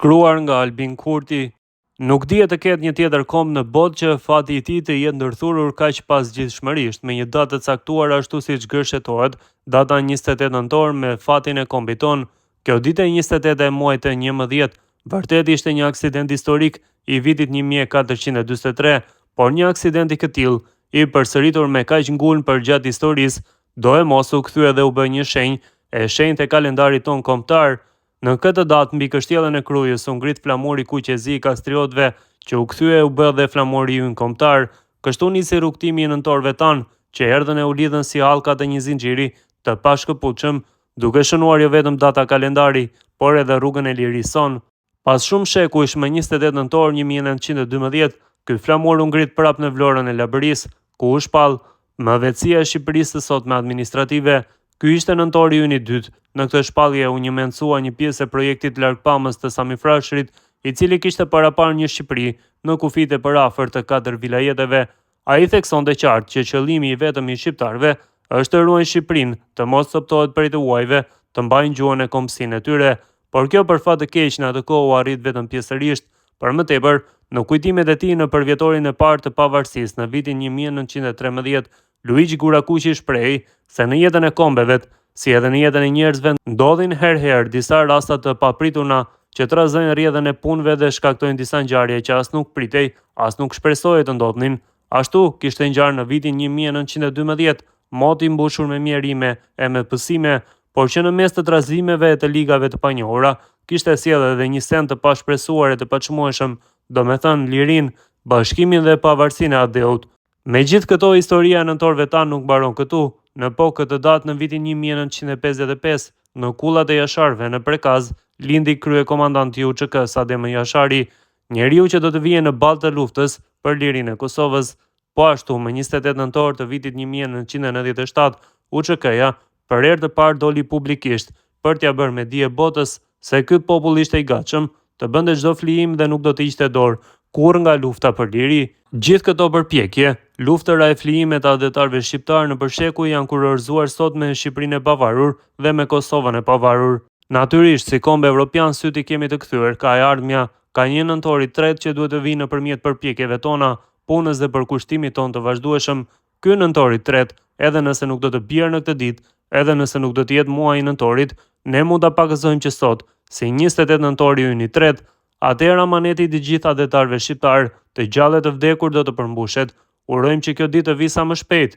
Shkruar nga Albin Kurti. Nuk dihet të ketë një tjetër komb në botë që fati i tij të jetë ndërthurur kaq pasgjithshmërisht me një datë të caktuar ashtu siç gërshetohet data 28 nëntor me fatin e kombit ton. Kjo ditë e 28 e muajit të 11 vërtet ishte një aksident historik i vitit 1443, por një aksident i këtill i përsëritur me kaq ngulm përgjatë historisë do e mos u kthye dhe u bë një shenjtë e kalendarit ton kombëtar. Në këtë datë mbi kështjellën e Krujës u ngrit flamuri kuqezi i kastriotëve që u kthye u bë dhe flamuri ynë kombëtar. Kështu nisi rrugtimi i nëntorëve tan, që erdhën e u lidhën si hallkat e një zinxhiri të pashkëputshëm, duke shënuar jo vetëm data kalendari, por edhe rrugën e lirisë son. Pas shumë shekujsh më 28 nëntor 1912, ky flamur u ngrit prapë në Vlorën e Labërisë, ku u shpall mëdhësia e Shqipërisë së sotme administrative. Ky ishte nëntori ynë i dytë. Në këtë shpallje u njëmendësua një pjesë e projektit largpamës të Sami Frashërit, i cili kishte paraparë një Shqipëri në kufit e përafërt të 4 vilajeteve. Ai theksonte qartë që qëllimi i vetëm i shqiptarëve është të ruajnë Shqipërinë, të mos coptohet prej të huajve, të mbajnë gjuhën e kombësinë e tyre. Por kjo për fat të keq në atë kohë u arrit vetëm pjesërisht. Për më tepër, në kujtimet e tij në përvjetorin e parë të pavarësisë në vitin 1913, Luigi Gurakuqi shpreh se në jetën e kombeve, si edhe në jetën e njerëzve, ndodhin herëherë disa rasta të papritura që trazojnë rrjedhën e punëve dhe shkaktojnë disa ngjarje që as nuk pritej, as nuk shpresohej të ndodhnin. Ashtu kishte ngjarë në vitin 1912, moti mbushur me mjerime e me pësime, por që në mes të trazimeve e të ligave të panjohura, kishte sjellë edhe një send të pashpresuar e të paçmueshëm, domethënë lirinë, bashkimin dhe pavarësinë e adeut. Megjithë këto, historia e nëntorëve tan nuk mbaron këtu. Në këtë datë në vitin 1955, në kullat e Jasharëve në Prekaz, lindi kryekomandanti i UÇK-s Adem Jashari, njeriu që do të vijë në balë të luftës për lirinë e Kosovës. Po ashtu, më 28 nëntor të vitit 1997, UÇK-ja për herë të parë doli publikisht për t'ia bërë me dije botës se ky popull ishte i gatshëm të bënte çdo flijim dhe nuk do të hiqte dorë kurrë nga lufta për liri. Gjithë këto përpjekje, luftëra e flijimet të adhetarëve shqiptar në përshekuj janë kurorzuar sot me Shqipërinë e pavarur dhe me Kosovën e pavarur. Natyrisht, si kombe evropian syti kemi të kthyer, ka e ardhmja, ka një nëntor i tretë që duhet të vijë nëpërmjet përpjekjeve tona, punës dhe përkushtimit ton të vazhdueshëm. Ky nëntor i tretë, edhe nëse nuk do të bjerë në këtë ditë, edhe nëse nuk do të jetë muaji i nëntorit, ne mund ta pakëzojmë që sot, si 28 nëntori ynë i tretë, atëherë amaneti i të gjithë adhetarëve shqiptar, të gjallë të vdekur do të përmbushet. Urojmë që kjo ditë të vijë sa më shpejt.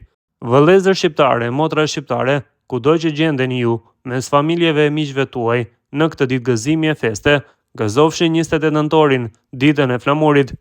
Vëllezër shqiptare, motra shqiptare, kudo që gjendeni ju, mes familjeve e miqve tuaj, në këtë ditë gëzimi e feste, gëzofshin 28 nëntorin, ditën e flamurit.